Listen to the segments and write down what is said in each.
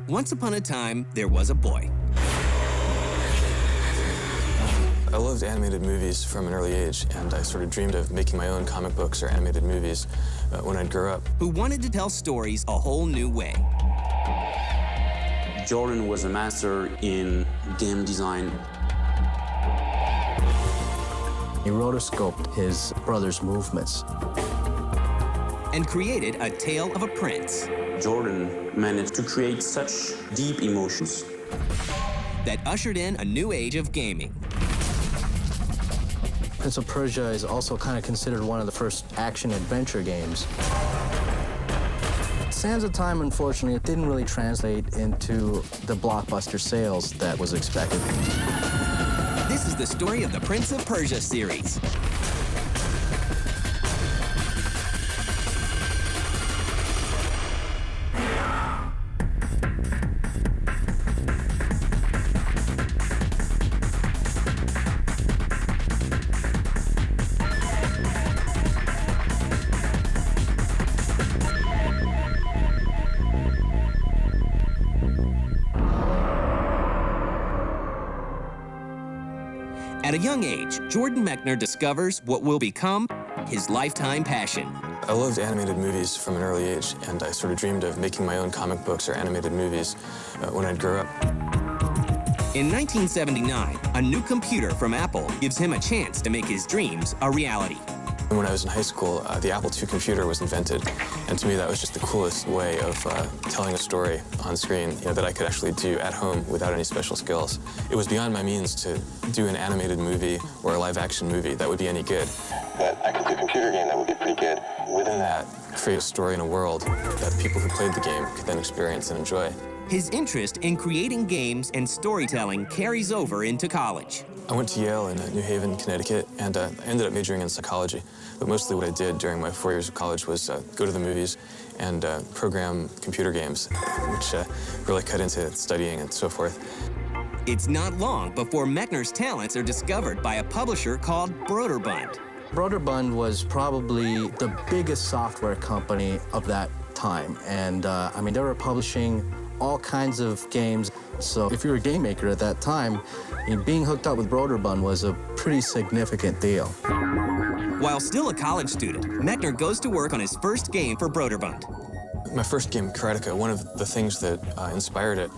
Once upon a time, there was a boy. I loved animated movies from an early age, and I sort of dreamed of making my own comic books or animated movies when I'd grow up. Who wanted to tell stories a whole new way. Jordan was a master in game design. He rotoscoped his brother's movements. And created A Tale of a Prince. Jordan managed to create such deep emotions that ushered in a new age of gaming. Prince of Persia is also kind of considered one of the first action-adventure games. Sands of Time, unfortunately, it didn't really translate into the blockbuster sales that was expected. This is the story of the Prince of Persia series. At a young age, Jordan Mechner discovers what will become his lifetime passion. I loved animated movies from an early age, and I sort of dreamed of making my own comic books or animated movies when I'd grow up. In 1979, a new computer from Apple gives him a chance to make his dreams a reality. When I was in high school, the Apple II computer was invented, and to me that was just the coolest way of telling a story on screen, that I could actually do at home without any special skills. It was beyond my means to do an animated movie or a live-action movie that would be any good. But I could do a computer game that would be pretty good. Within that, create a story in a world that the people who played the game could then experience and enjoy. His interest in creating games and storytelling carries over into college. I went to Yale in New Haven, Connecticut, and I ended up majoring in psychology. But mostly what I did during my 4 years of college was go to the movies and program computer games, which really cut into studying and so forth. It's not long before Mechner's talents are discovered by a publisher called Broderbund. Broderbund was probably the biggest software company of that time. And I mean, they were publishing all kinds of games. So if you were a game maker at that time, being hooked up with Broderbund was a pretty significant deal. While still a college student, Mechner goes to work on his first game for Broderbund. My first game, Karateka, one of the things that inspired it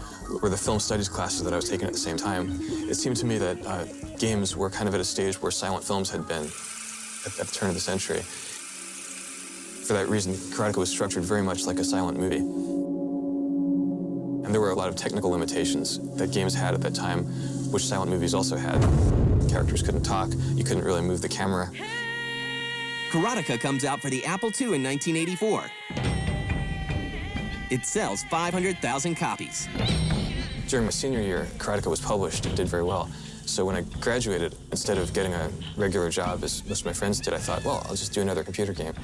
were the film studies classes that I was taking at the same time. It seemed to me that games were kind of at a stage where silent films had been at the turn of the century. For that reason, Karateka was structured very much like a silent movie. And there were a lot of technical limitations that games had at that time, which silent movies also had. Characters couldn't talk, you couldn't really move the camera. Karateka comes out for the Apple II in 1984. It sells 500,000 copies. During my senior year, Karateka was published and did very well. So when I graduated, instead of getting a regular job, as most of my friends did, I thought, well, I'll just do another computer game.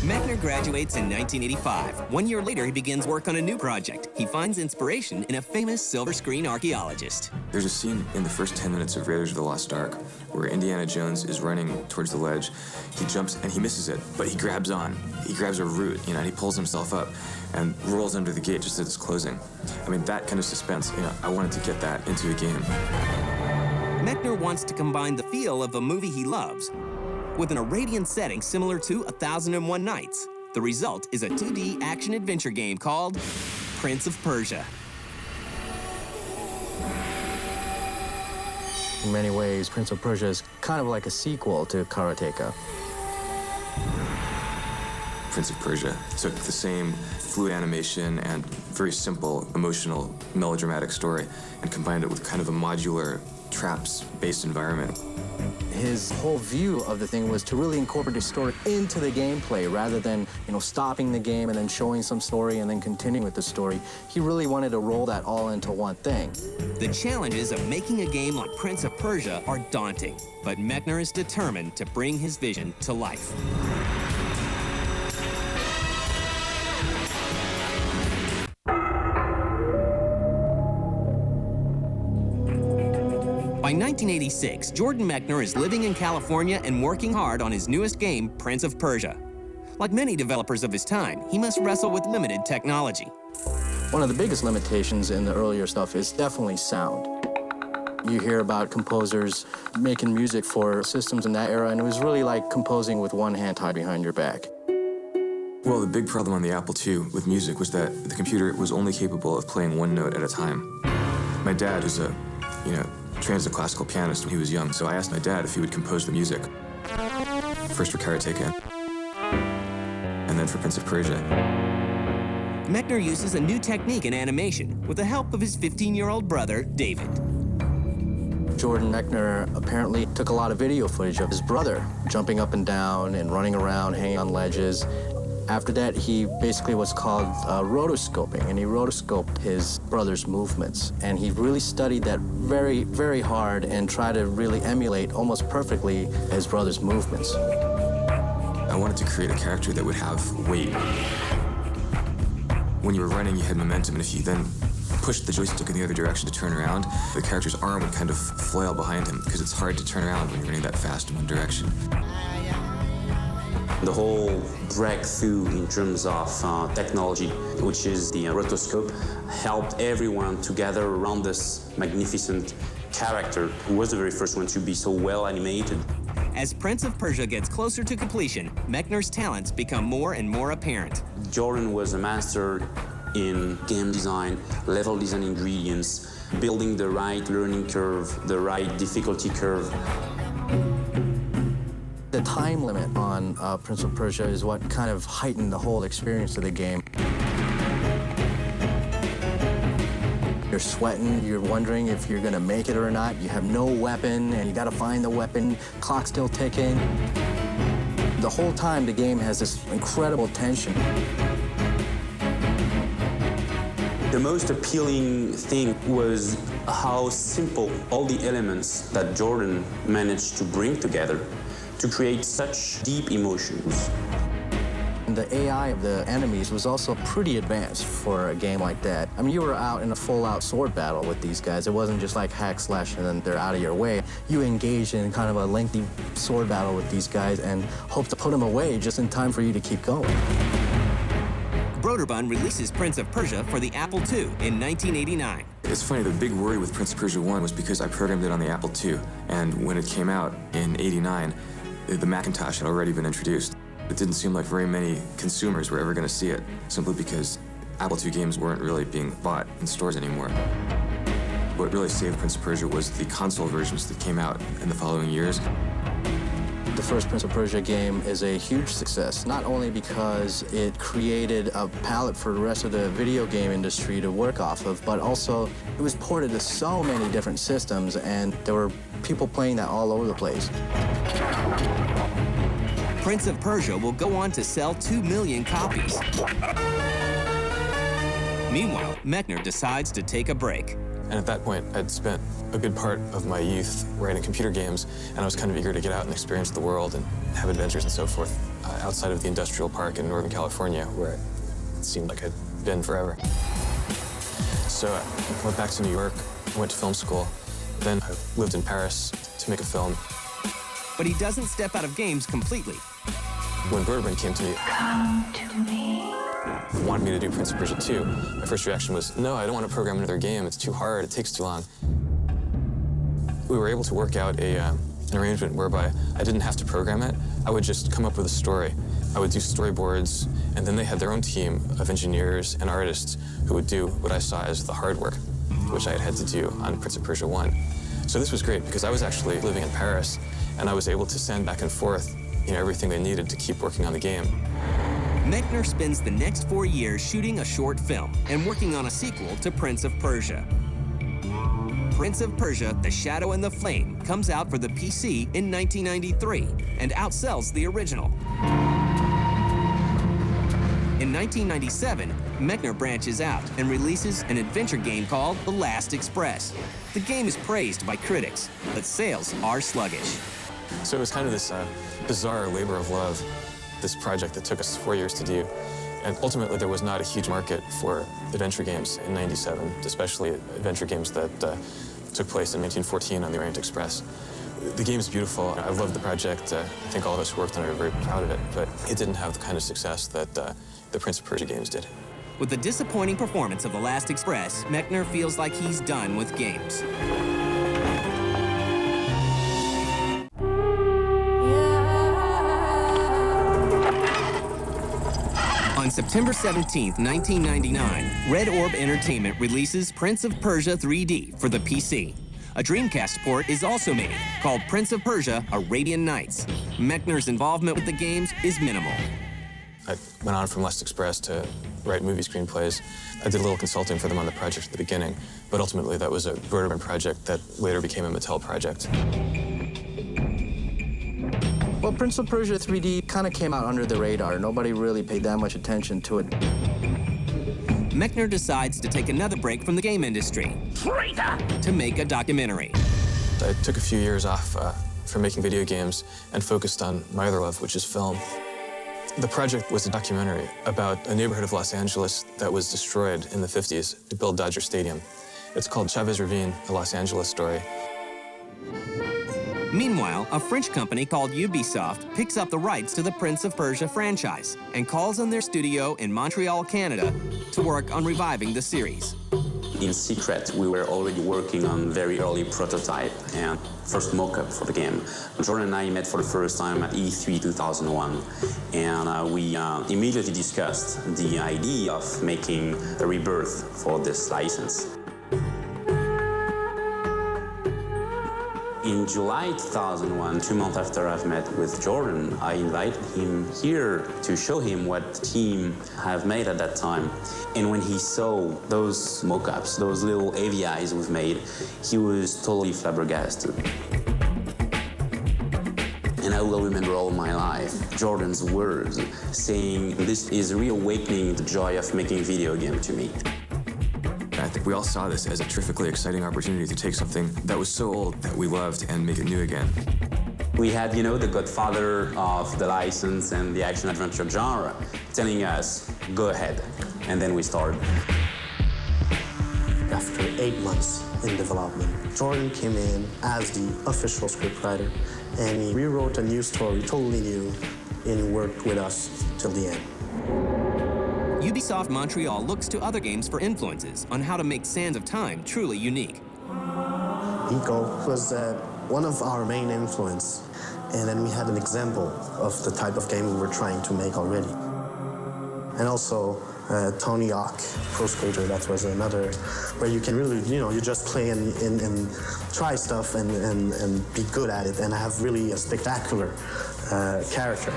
Mechner graduates in 1985. 1 year later, he begins work on a new project. He finds inspiration in a famous silver screen archaeologist. There's a scene in the first 10 minutes of Raiders of the Lost Ark where Indiana Jones is running towards the ledge. He jumps and he misses it, but he grabs on. He grabs a root, and he pulls himself up and rolls under the gate just as it's closing. I mean, that kind of suspense, I wanted to get that into a game. Mechner wants to combine the feel of a movie he loves with an Arabian setting similar to 1001 Nights. The result is a 2D action-adventure game called Prince of Persia. In many ways, Prince of Persia is kind of like a sequel to Karateka. Prince of Persia took the same fluid animation and very simple, emotional, melodramatic story and combined it with kind of a modular, traps-based environment. His whole view of the thing was to really incorporate the story into the gameplay rather than, stopping the game and then showing some story and then continuing with the story. He really wanted to roll that all into one thing. The challenges of making a game like Prince of Persia are daunting, but Mechner is determined to bring his vision to life. By 1986, Jordan Mechner is living in California and working hard on his newest game, Prince of Persia. Like many developers of his time, he must wrestle with limited technology. One of the biggest limitations in the earlier stuff is definitely sound. You hear about composers making music for systems in that era, and it was really like composing with one hand tied behind your back. Well, the big problem on the Apple II with music was that the computer was only capable of playing one note at a time. My dad was a, trained as a classical pianist when he was young, so I asked my dad if he would compose the music. First for Karateka, and then for Prince of Persia. Mechner uses a new technique in animation with the help of his 15-year-old brother, David. Jordan Mechner apparently took a lot of video footage of his brother jumping up and down and running around, hanging on ledges. After that, he basically what's called rotoscoping, and he rotoscoped his brother's movements. And he really studied that very, very hard and tried to really emulate almost perfectly his brother's movements. I wanted to create a character that would have weight. When you were running, you had momentum, and if you then pushed the joystick in the other direction to turn around, the character's arm would kind of flail behind him, because it's hard to turn around when you're running that fast in one direction. The whole breakthrough in terms of technology, which is the rotoscope, helped everyone to gather around this magnificent character who was the very first one to be so well animated. As Prince of Persia gets closer to completion, Mechner's talents become more and more apparent. Jordan was a master in game design, level design ingredients, building the right learning curve, the right difficulty curve. The time limit on Prince of Persia is what kind of heightened the whole experience of the game. You're sweating, you're wondering if you're gonna make it or not. You have no weapon, and you gotta find the weapon, clock's still ticking. The whole time, the game has this incredible tension. The most appealing thing was how simple all the elements that Jordan managed to bring together to create such deep emotions. The AI of the enemies was also pretty advanced for a game like that. I mean, you were out in a full-out sword battle with these guys. It wasn't just like hack slash and then they're out of your way. You engaged in kind of a lengthy sword battle with these guys and hope to put them away just in time for you to keep going. Broderbund releases Prince of Persia for the Apple II in 1989. It's funny, the big worry with Prince of Persia 1 was because I programmed it on the Apple II, and when it came out in '89, the Macintosh had already been introduced. It didn't seem like very many consumers were ever going to see it, simply because Apple II games weren't really being bought in stores anymore. What really saved Prince of Persia was the console versions that came out in the following years. The first Prince of Persia game is a huge success, not only because it created a palette for the rest of the video game industry to work off of, but also it was ported to so many different systems, and there were people playing that all over the place. Prince of Persia will go on to sell 2 million copies. Meanwhile, Mechner decides to take a break. And at that point, I'd spent a good part of my youth writing computer games, and I was kind of eager to get out and experience the world and have adventures and so forth outside of the industrial park in Northern California, where it seemed like I'd been forever. So I went back to New York, went to film school, then I lived in Paris to make a film. But he doesn't step out of games completely. When Broderbund came to me, wanted me to do Prince of Persia 2, my first reaction was, no, I don't want to program another game. It's too hard. It takes too long. We were able to work out an arrangement whereby I didn't have to program it. I would just come up with a story. I would do storyboards, and then they had their own team of engineers and artists who would do what I saw as the hard work, which I had to do on Prince of Persia 1. So this was great because I was actually living in Paris, and I was able to send back and forth everything they needed to keep working on the game. Mechner spends the next 4 years shooting a short film and working on a sequel to Prince of Persia. Prince of Persia, The Shadow and the Flame comes out for the PC in 1993 and outsells the original. In 1997, Mechner branches out and releases an adventure game called The Last Express. The game is praised by critics, but sales are sluggish. So it was kind of this bizarre labor of love, this project that took us 4 years to do. And ultimately, there was not a huge market for adventure games in '97, especially adventure games that took place in 1914 on the Orient Express. The game's beautiful. I love the project. I think all of us who worked on it are very proud of it, but it didn't have the kind of success that the Prince of Persia games did. With the disappointing performance of The Last Express, Mechner feels like he's done with games. On September 17, 1999, Red Orb Entertainment releases Prince of Persia 3D for the PC. A Dreamcast port is also made, called Prince of Persia: Arabian Nights. Mechner's involvement with the games is minimal. I went on from Last Express to write movie screenplays. I did a little consulting for them on the project at the beginning, but ultimately that was a Broderman project that later became a Mattel project. Well, Prince of Persia 3D kind of came out under the radar. Nobody really paid that much attention to it. Mechner decides to take another break from the game industry to make a documentary. I took a few years off from making video games and focused on my other love, which is film. The project was a documentary about a neighborhood of Los Angeles that was destroyed in the 50s to build Dodger Stadium. It's called Chavez Ravine, a Los Angeles story. Meanwhile, a French company called Ubisoft picks up the rights to the Prince of Persia franchise and calls on their studio in Montreal, Canada, to work on reviving the series. In secret, we were already working on very early prototype and first mock-up for the game. Jordan and I met for the first time at E3 2001, and we immediately discussed the idea of making a rebirth for this license. In July 2001, 2 months after I've met with Jordan, I invited him here to show him what the team have made at that time. And when he saw those mock-ups, those little AVIs we've made, he was totally flabbergasted. And I will remember all my life Jordan's words saying, "This is reawakening the joy of making video game to me." I think we all saw this as a terrifically exciting opportunity to take something that was so old that we loved and make it new again. We had, the godfather of the license and the action-adventure genre telling us, go ahead. And then we started. After 8 months in development, Jordan came in as the official scriptwriter, and he rewrote a new story, totally new, and worked with us till the end. Ubisoft Montreal looks to other games for influences on how to make Sands of Time truly unique. Eco was one of our main influence, and then we had an example of the type of game we were trying to make already. And also Tony Hawk Pro Skater, that was another where you can really, you just play and try stuff and be good at it and have really a spectacular character.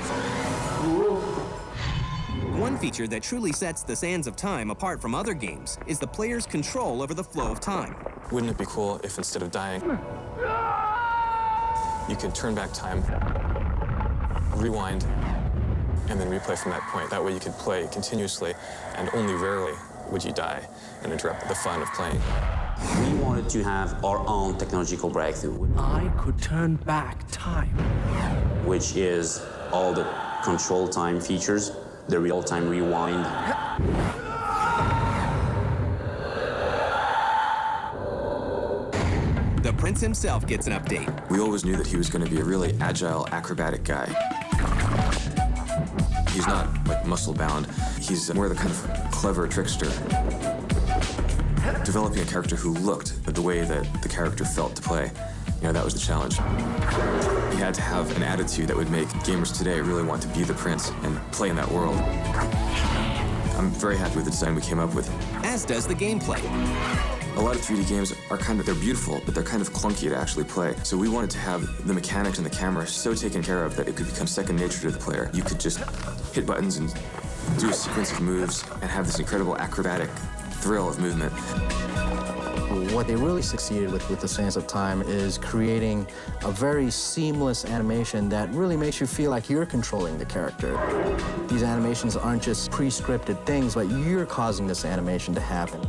One feature that truly sets the Sands of Time apart from other games is the player's control over the flow of time. Wouldn't it be cool if instead of dying, you could turn back time, rewind, and then replay from that point? That way you could play continuously, and only rarely would you die and interrupt the fun of playing. We wanted to have our own technological breakthrough. I could turn back time. Which is all the control time features, the real-time rewind. The Prince himself gets an update. We always knew that he was going to be a really agile, acrobatic guy. He's not like muscle-bound. He's more the kind of clever trickster. Developing a character who looked the way that the character felt to play, that was the challenge. He had to have an attitude that would make gamers today really want to be the Prince and play in that world. I'm very happy with the design we came up with. As does the gameplay. A lot of 3D games are they're beautiful, but they're kind of clunky to actually play. So we wanted to have the mechanics and the camera so taken care of that it could become second nature to the player. You could just hit buttons and do a sequence of moves and have this incredible acrobatic thrill of movement. What they really succeeded with the Sands of Time is creating a very seamless animation that really makes you feel like you're controlling the character. These animations aren't just pre-scripted things, but you're causing this animation to happen.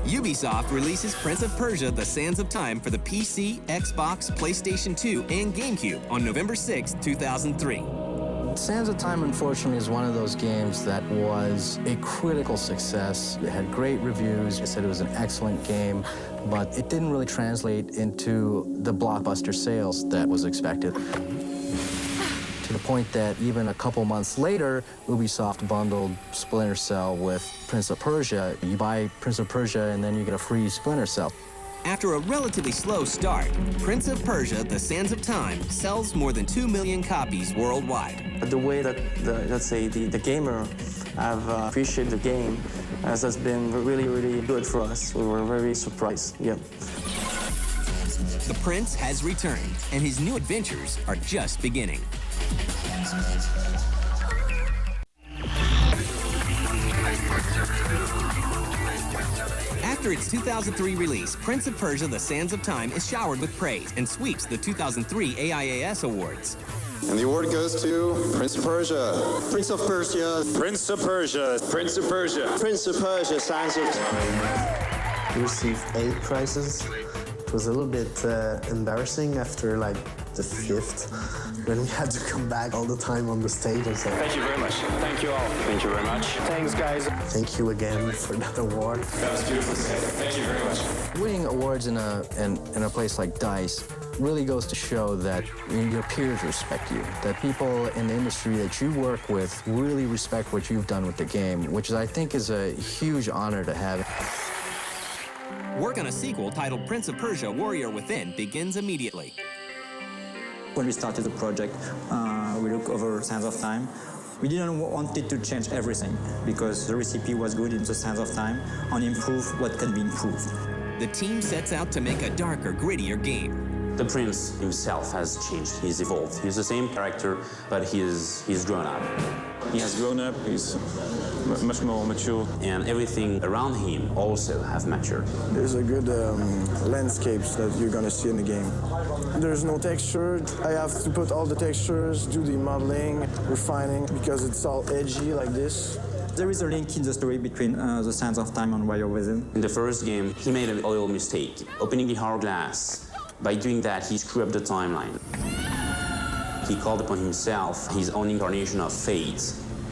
Ubisoft releases Prince of Persia: The Sands of Time for the PC, Xbox, PlayStation 2, and GameCube on November 6, 2003. Sands of Time, unfortunately, is one of those games that was a critical success. It had great reviews. It said it was an excellent game, but it didn't really translate into the blockbuster sales that was expected. to the point that even a couple months later, Ubisoft bundled Splinter Cell with Prince of Persia. You buy Prince of Persia and then you get a free Splinter Cell. After a relatively slow start, Prince of Persia: The Sands of Time sells more than 2 million copies worldwide. The way that, the gamer have appreciated the game has been really, really good for us. We were very surprised, yeah. The Prince has returned, and his new adventures are just beginning. After its 2003 release, Prince of Persia: The Sands of Time is showered with praise and sweeps the 2003 AIAS Awards. And the award goes to Prince of Persia. Prince of Persia. Prince of Persia. Prince of Persia. Prince of Persia, Sands of Time. We received 8 prizes. It was a little bit embarrassing after like the 5th, when we had to come back all the time on the stage and say, Thank you very much. Thank you all. Thank you very much. Thanks, guys. thank you again for that award. That was beautiful to say. Thank you very much. Winning awards in a place like DICE really goes to show that your peers respect you, that people in the industry that you work with really respect what you've done with the game, which I think is a huge honor to have. Work on a sequel titled Prince of Persia: Warrior Within begins immediately. When we started the project, we looked over Sands of Time. We didn't want it to change everything because the recipe was good in the Sands of Time and improve what can be improved. The team sets out to make a darker, grittier game. The prince himself has changed. He's evolved. He's the same character, but he's grown up. He has grown up, he's much more mature. And everything around him also have matured. There's a good landscapes that you're gonna see in the game. There's no texture. I have to put all the textures, do the modeling, refining, because it's all edgy like this. There is a link in the story between the Sands of Time and Warrior Within. In the first game, he made a little mistake, opening the hourglass. By doing that, he screwed up the timeline. He called upon himself his own incarnation of fate,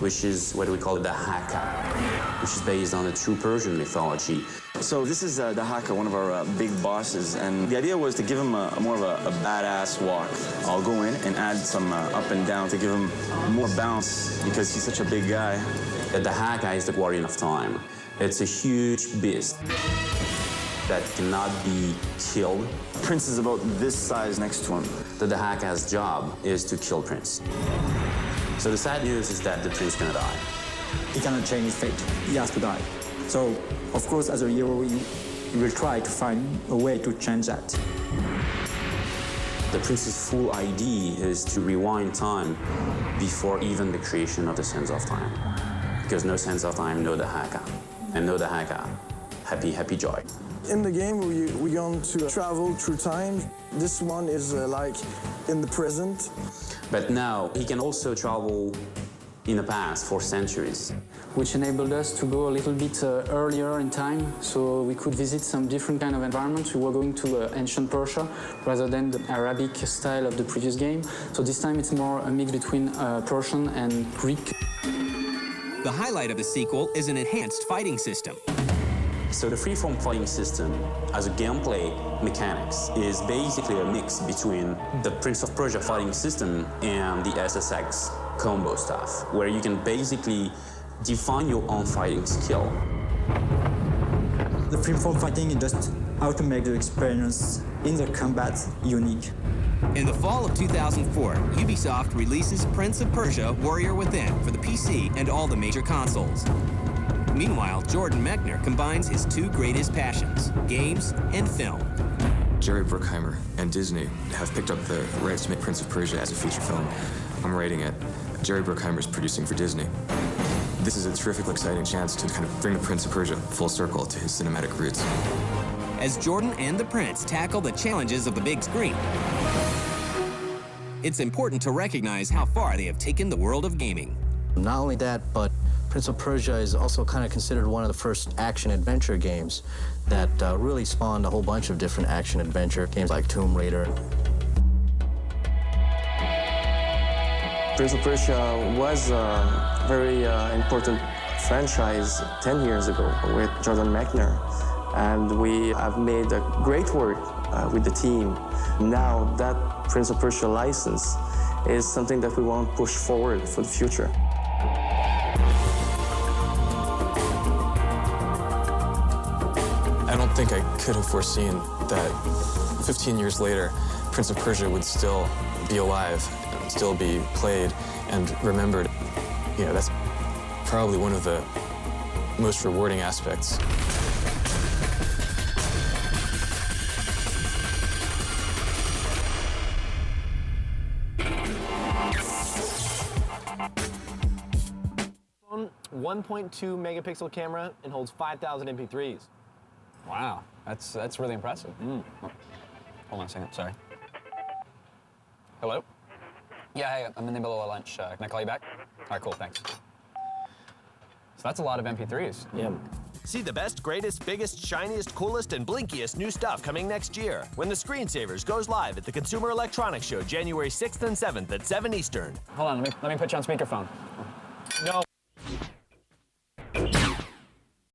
which is what we call the Haka, which is based on the true Persian mythology. So this is the Haka, one of our big bosses, and the idea was to give him more of a badass walk. I'll go in and add some up and down to give him more bounce because he's such a big guy. The Haka is the guardian of time. It's a huge beast that cannot be killed. Prince is about this size next to him. The Haka's job is to kill Prince. So the sad news is that the prince gonna die. He cannot change his fate. He has to die. So, of course, as a hero, he will try to find a way to change that. The prince's full idea is to rewind time before even the creation of the Sands of Time. Because no Sands of Time, no the Haka. And no the Haka, happy, happy joy. In the game, we're going to travel through time. This one is like in the present. But now he can also travel in the past for centuries. Which enabled us to go a little bit earlier in time, so we could visit some different kind of environments. We were going to ancient Persia rather than the Arabic style of the previous game. So this time it's more a mix between Persian and Greek. The highlight of the sequel is an enhanced fighting system. So the freeform fighting system, as a gameplay mechanics, is basically a mix between the Prince of Persia fighting system and the SSX combo stuff, where you can basically define your own fighting skill. The freeform fighting is just how to make the experience in the combat unique. In the fall of 2004, Ubisoft releases Prince of Persia: Warrior Within for the PC and all the major consoles. Meanwhile, Jordan Mechner combines his two greatest passions, games and film. Jerry Bruckheimer and Disney have picked up the rights to make Prince of Persia as a feature film. I'm writing it. Jerry Bruckheimer is producing for Disney. This is a terrific, exciting chance to kind of bring the Prince of Persia full circle to his cinematic roots. As Jordan and the Prince tackle the challenges of the big screen, it's important to recognize how far they have taken the world of gaming. Not only that, but Prince of Persia is also kind of considered one of the first action-adventure games that really spawned a whole bunch of different action-adventure games like Tomb Raider. Prince of Persia was a very important franchise 10 years ago with Jordan Mechner, and we have made a great work with the team. Now that Prince of Persia license is something that we want to push forward for the future. I don't think I could have foreseen that 15 years later, Prince of Persia would still be alive, and still be played and remembered. You know, that's probably one of the most rewarding aspects. Phone, 1.2 megapixel camera and holds 5,000 MP3s. Wow, that's really impressive. Oh, hold on a second, sorry. Hello? Yeah, hey, I'm in the middle of lunch. Can I call you back? All right, cool, thanks. So that's a lot of MP3s. Yeah. See the best, greatest, biggest, shiniest, coolest, and blinkiest new stuff coming next year when the Screensavers goes live at the Consumer Electronics Show January 6th and 7th at 7 Eastern. Hold on, let me put you on speakerphone. No.